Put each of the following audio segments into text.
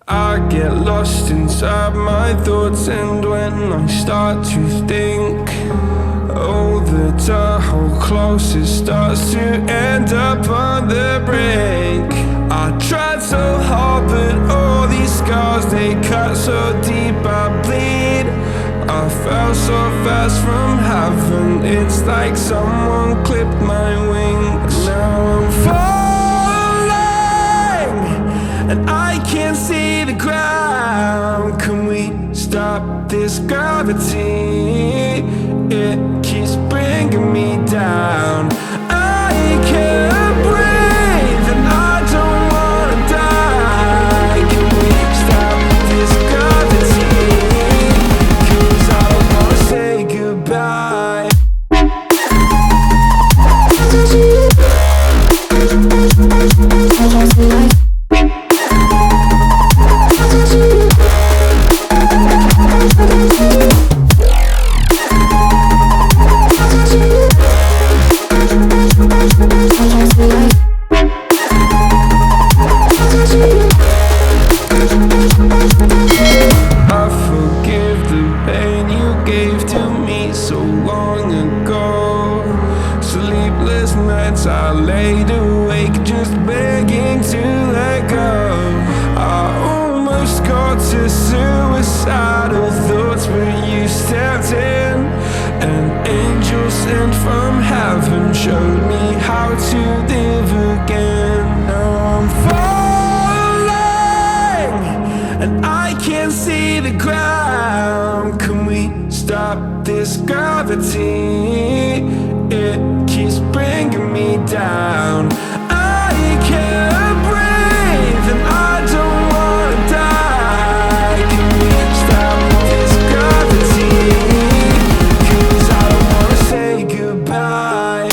I get lost inside my thoughts, and when I start to think, oh, the Tahoe closest starts to end up on the brink. I tried so hard, but all these scars, they cut so deep I bleed. I fell so fast from heaven, it's like someone clipped my wings. Now I'm falling, and I can't see the ground. Can we stop this gravity? It keeps bringing me down. I can't breathe, and I don't wanna die. Can we stop this gravity? 'Cause I don't wanna say goodbye. I forgive the pain you gave to me so long ago. Sleepless nights I laid awake just begging to let go. I almost got to suicidal thoughts, but you stepped in. An angel sent from heaven showed me how to live again. Now I'm falling, and I can't see the ground. Can we stop this gravity? It keeps bringing me down. I can't breathe, and I don't wanna die. Can we stop this gravity? 'Cause I don't wanna say goodbye.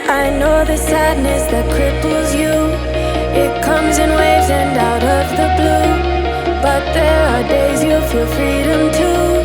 I know the sadness that cripples you. It comes in waves and out of the blue. But there are days you feel freedom too.